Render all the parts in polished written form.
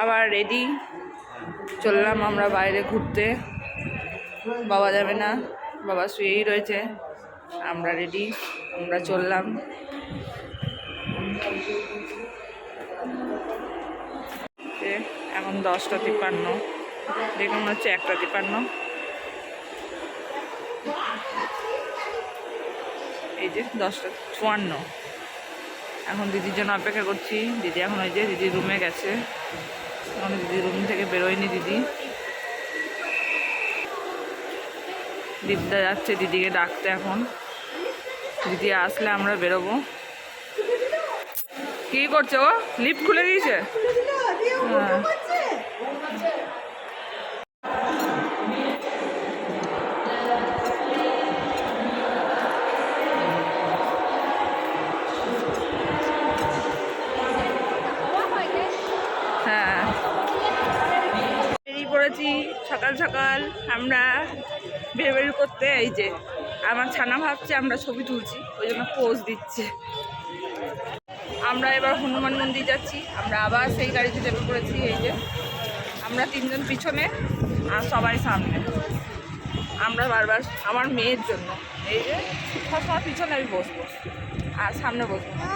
আবার রেডি, চললাম আমরা বাইরে ঘুরতে। বাবা যাবে না, বাবা শুয়েই রয়েছে। আমরা রেডি, আমরা চললাম। এখন 10টা 53, দেখে মনে হচ্ছে 1টা 53। এই যে 10টা 54। এখন দিদির জন্য অপেক্ষা করছি। দিদি এখন ওই যে দিদি রুমে গেছে, এখন দিদি রুম থেকে বেরোয়নি। দিদিটা যাচ্ছে দিদিকে ডাকতে। এখন দিদি আসলে আমরা বেরোবো। কি করছে ও? লিফট খুলে দিয়েছে। হ্যাঁ, হ্যাঁ, বেরিয়ে পড়েছি সকাল সকাল আমরা বের করতে। এই যে আমার ছানা ভাবছে আমরা ছবি তুলছি, ওই জন্য পোজ দিচ্ছে। আমরা এবার হনুমান মন্দির যাচ্ছি। আমরা আবার সেই গাড়িতে চেপে পড়েছি। এই যে আমরা 3জন পিছনে আর সবাই সামনে। আমরা বারবার আমার মেয়ের জন্য এই যে সবসময় পিছনে আমি বসবো আর সামনে বসবো না।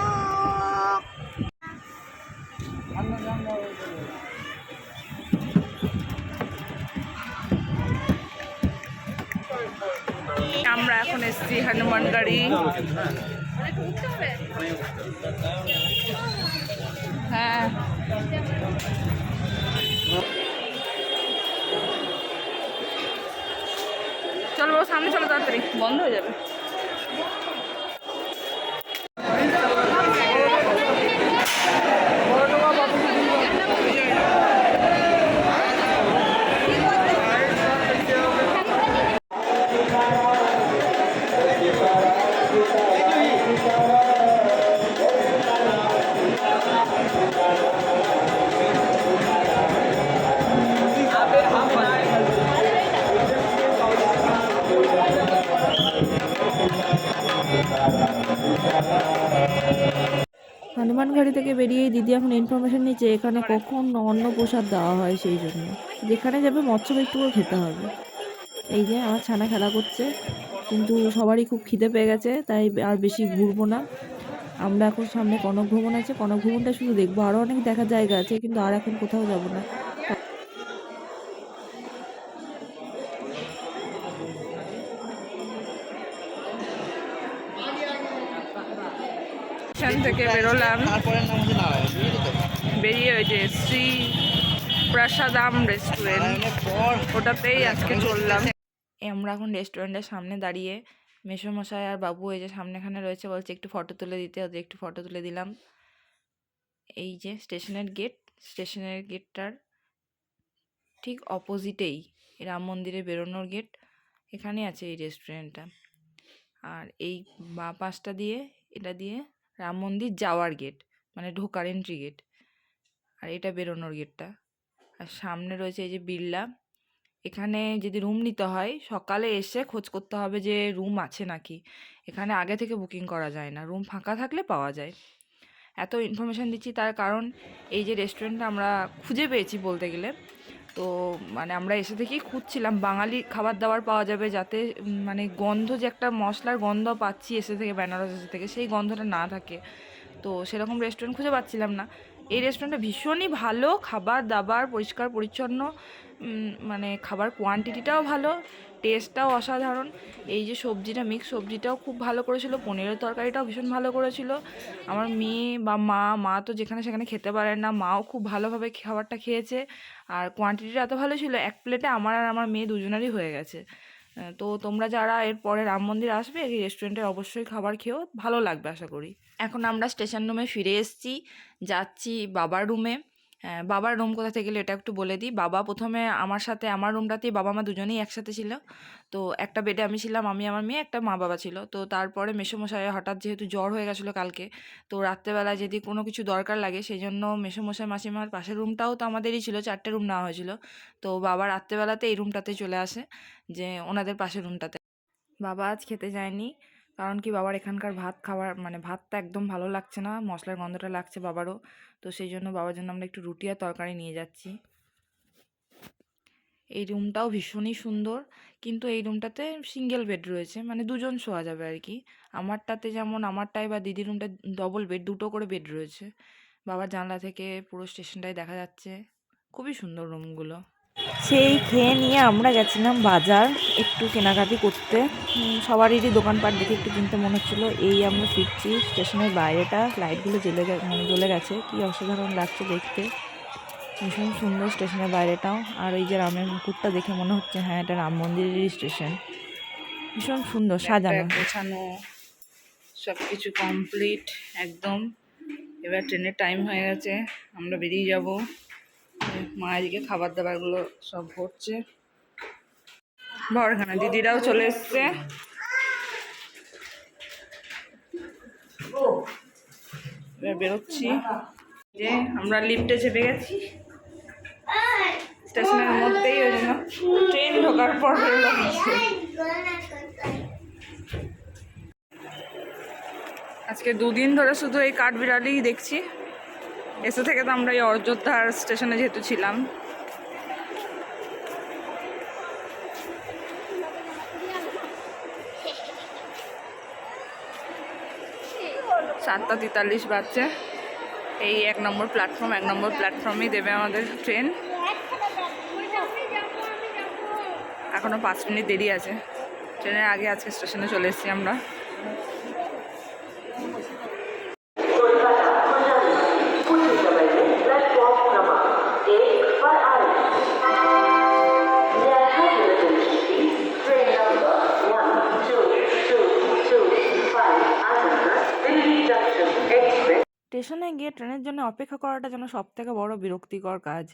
আমরা এখন এসেছি হনুমান গাড়ি। হ্যাঁ, চলো সামনে চলো, তাড়াতাড়ি বন্ধ হয়ে যাবে। হনুমানগাড়ি থেকে বেরিয়েই দিদি এখন ইনফরমেশন নিচ্ছে এখানে কখন অন্ন প্রসাদ দেওয়া হয়, সেই জন্য যেখানে যাবে মৎস্য একটুও খেতে হবে। এই যে আমার ছানা খেলা করছে, কিন্তু সবারই খুব খিদে পেয়ে গেছে, তাই আর বেশি ঘুরবো না। আমরা এখন সামনে কনক ভবন আছে, কনক ভবনটা শুধু দেখবো, আরও অনেক দেখার জায়গা আছে, কিন্তু আর এখন কোথাও যাব না। এখান থেকে বেরোলাম, বেরিয়ে ওই যে শ্রী প্রসাদাম রেস্টুরেন্ট, ওটাতেই আজকে চললাম। আমরা এখন রেস্টুরেন্টের সামনে দাঁড়িয়ে, মেসোমশাই আর বাবু এই যে সামনেখানে রয়েছে, বলছে একটু ফটো তুলে দিতে। ওদের একটু ফটো তুলে দিলাম। এই যে স্টেশনের গেটটার ঠিক অপোজিটেই রাম মন্দিরে বেরোনোর গেট, এখানে আছে এই রেস্টুরেন্টটা। আর এই বাঁ পাশটা দিয়ে, এটা দিয়ে রাম মন্দির যাওয়ার গেট, মানে ঢোকার এন্ট্রি গেট, আর এটা বেরোনোর গেটটা। আর সামনে রয়েছে এই যে বিড়লা। এখানে যদি রুম নিতে হয় সকালে এসে খোঁজ করতে হবে যে রুম আছে নাকি। এখানে আগে থেকে বুকিং করা যায় না, রুম ফাঁকা থাকলে পাওয়া যায়। এত ইনফরমেশান দিচ্ছি তার কারণ এই যে রেস্টুরেন্টটা আমরা খুঁজে পেয়েছি বলতে গেলে। তো মানে আমরা এসে থেকেই খুঁজছিলাম বাঙালি খাবার দাবার পাওয়া যাবে, যাতে মানে গন্ধ, যে একটা মশলার গন্ধ পাচ্ছি এসে থেকে, বেনারস এসে থেকে, সেই গন্ধটা না থাকে। তো সেরকম রেস্টুরেন্ট খুঁজে পাচ্ছিলাম না। এই রেস্টুরেন্টটা ভীষণই ভালো, খাবার দাবার পরিষ্কার পরিচ্ছন্ন, মানে খাবার কোয়ান্টিটিটাও ভালো, টেস্টটাও অসাধারণ। এই যে সবজিটা, মিক্স সবজিটাও খুব ভালো করেছিল, পনিরের তরকারিটাও ভীষণ ভালো করেছিল। আমার মেয়ে বা মা তো যেখানে সেখানে খেতে পারেন না, মাও খুব ভালোভাবে খাবারটা খেয়েছে। আর কোয়ান্টিটিটা এত ভালো ছিল, এক প্লেটে আমার আর আমার মেয়ে দুজনেরই হয়ে গেছে। তো তোমরা যারা এরপরে রাম মন্দির আসবে, এই রেস্টুরেন্টে অবশ্যই খাবার খেয়েও, ভালো লাগবে আশা করি। এখন আমরা স্টেশন রুমে ফিরে এসেছি, যাচ্ছি বাবার রুমে। বাবার রুম কোথা থেকে গেলে এটা একটু বলে দিই। বাবা প্রথমে আমার সাথে, আমার রুমটাতেই বাবা মা দুজনেই একসাথে ছিল। তো একটা বেডে আমি ছিলাম, আমি আমার মেয়ে, একটা মা বাবা ছিল। তো তারপরে মেসোমশাই হঠাৎ যেহেতু জ্বর হয়ে গেছিলো কালকে, তো রাত্রেবেলা যদি কোনো কিছু দরকার লাগে, সেই জন্য মেসোমশাই মাসিমার পাশের রুমটাও তো আমাদেরই ছিল, 4টে রুম নেওয়া হয়েছিল। তো বাবা রাত্রেবেলাতে এই রুমটাতে চলে আসে, যে ওনাদের পাশের রুমটাতে। বাবা আজ খেতে যায়নি, কারণ কি বাবার এখানকার ভাত খাওয়ার মানে ভাতটা একদম ভালো লাগছে না, মশলার গন্ধটা লাগছে বাবারও। তো সেই জন্য বাবার জন্য আমরা একটু রুটি আর তরকারি নিয়ে যাচ্ছি। এই রুমটাও ভীষণই সুন্দর, কিন্তু এই রুমটাতে সিঙ্গেল বেড রয়েছে, মানে দুজন শোয়া যাবে আর কি। আমারটাতে যেমন আমারটায় বা দিদির রুমটা ডবল বেড, দুটো করে বেড রয়েছে। বাবার জানলা থেকে পুরো স্টেশনটাই দেখা যাচ্ছে। খুবই সুন্দর রুমগুলো। সেই খেয়ে নিয়ে আমরা গেছিলাম বাজার একটু কেনাকাটি করতে। সবারই দোকানপাট দেখে একটু কিনতে মনে হচ্ছিলো। এই আমরা ফিরছি, স্টেশনের বাইরেটা লাইটগুলো জ্বলে গেছে, কি অসাধারণ লাগছে দেখতে। ভীষণ সুন্দর স্টেশনের বাইরেটাও। আর এই যে রামের মুকুটটা দেখে মনে হচ্ছে হ্যাঁ এটা রাম মন্দিরেরই স্টেশন। ভীষণ সুন্দর সাজানো গোছানো, সব কিছু কমপ্লিট একদম। এবার ট্রেনের টাইম হয়ে গেছে, আমরা বেরিয়ে যাব। মা এদিকে খাবার দাবারগুলো সব ভরছে। এখানে দিদিরাও চলে এসছে। এবার বেরোচ্ছি। যে আমরা লিফটে চেপে গেছি স্টেশনের মধ্যেই, ওই জন্য ট্রেন ঢোকার পর বেরোলো। আজকে 2 দিন ধরে শুধু এই কাঠবিড়ালিই দেখছি। এসে থেকে তো আমরা এই অযোধ্যার স্টেশনে যেহেতু ছিলাম। 7:43 বাজছে। এই 1 নম্বর প্ল্যাটফর্ম, 1 নম্বর প্ল্যাটফর্মেই দেবে আমাদের ট্রেন। এখনো 5 মিনিট দেরি আছে। ট্রেনের আগে আজকে স্টেশনে চলে এসেছি আমরা। স্টেশনে গিয়ে ট্রেনের জন্য অপেক্ষা করাটা যেন সবথেকে বড় বিরক্তিকর কাজ।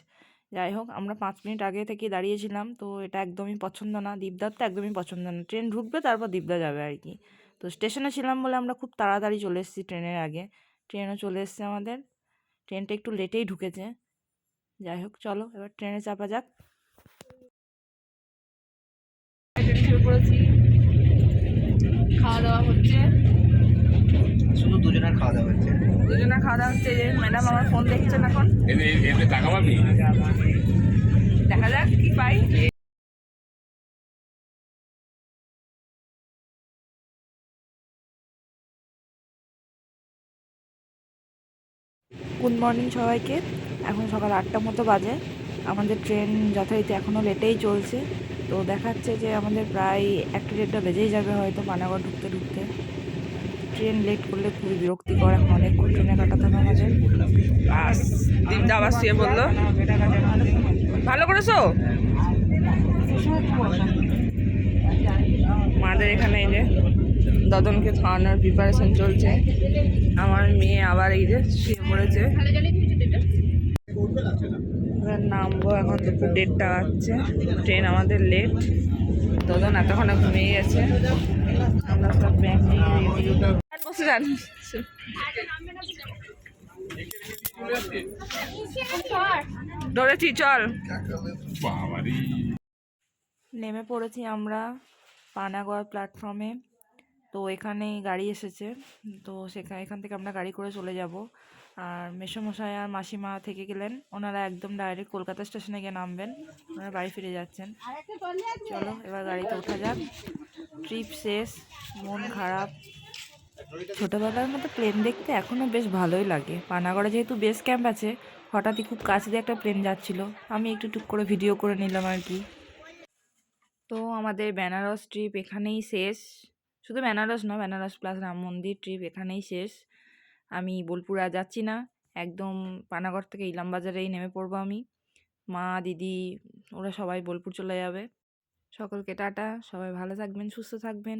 যাই হোক, আমরা 5 মিনিট আগে থেকে দাঁড়িয়েছিলাম, তো এটা একদমই পছন্দ না। দীপদার তো একদমই পছন্দ না। ট্রেন ঢুকবে তারপর দীপদা যাবে আর কি। তো স্টেশনে ছিলাম বলে আমরা খুব তাড়াতাড়ি চলে এসেছি ট্রেনের আগে। ট্রেনও চলে এসছে আমাদের। ট্রেনটা একটু লেটেই ঢুকেছে। যাই হোক, চলো এবার ট্রেনে চাপা যাক। খাওয়া দাওয়া হচ্ছে, শুধু দুজনের খাওয়া দাওয়া হচ্ছে। দুজনের খাওয়া দাওয়া হচ্ছে। ম্যাডাম আমার ফোন দেখছেন এখন। টাকা পাবি? দেখা যাক কি পাই। গুড মর্নিং সবাইকে। এখন সকাল 8টার মতো বাজে। আমাদের ট্রেন যথারীতি এখনও লেটেই চলছে। তো দেখাচ্ছে যে আমাদের প্রায় 1-1.5টা বেজেই যাবে হয়তো পানাগড় ঢুকতে ঢুকতে। ট্রেন লেট করলে খুবই বিরক্তিকর। এখন অনেকক্ষণ ট্রেনে কাটাতে হবে আমাদের। দীপদা আবার শুয়ে বললো, ভালো করেছো। মাদের এখানে এই যে দদনকে খাওয়ানোর প্রিপারেশন চলছে। আমার মেয়ে আবার এই যে শুয়ে পড়েছে। এবার নামবো, এখন দুপুর 1:30 বাজছে। ট্রেন আমাদের লেট। দদন এতক্ষণে ঘুমিয়ে গেছে। আমরা সব ব্যাগ নিয়ে বসে যান। ধরেছি, চল। নেমে পড়েছি আমরা পানাগড় প্ল্যাটফর্মে। তো এখানেই গাড়ি এসেছে। তো এখান থেকে আমরা গাড়ি করে চলে যাব। আর মেসোমশাই আর মাসিমা থেকে গেলেন, ওনারা একদম ডাইরেক্ট কলকাতা স্টেশনে গিয়ে নামবেন। ওনারা বাড়ি ফিরে যাচ্ছেন। চলো এবার গাড়িতে ওঠা যাক। ট্রিপ শেষ, মন খারাপ। ছোটোবেলার মতো প্লেন দেখতে এখনও বেশ ভালোই লাগে। পানাগড়ে যেহেতু বেস ক্যাম্প আছে, হঠাৎই খুব কাছে দিয়ে একটা প্লেন যাচ্ছিলো। আমি একটু টুক করে ভিডিও করে নিলাম আর কি। তো আমাদের বেনারস ট্রিপ এখানেই শেষ। শুধু বেনারস না, বেনারস প্লাস রাম মন্দির ট্রিপ এখানেই শেষ। আমি বোলপুর আর যাচ্ছি না, একদম পানাগড় থেকে ইলামবাজারেই নেমে পড়বো আমি। মা, দিদি ওরা সবাই বোলপুর চলে যাবে। সকলকে টাটা। সবাই ভালো থাকবেন, সুস্থ থাকবেন।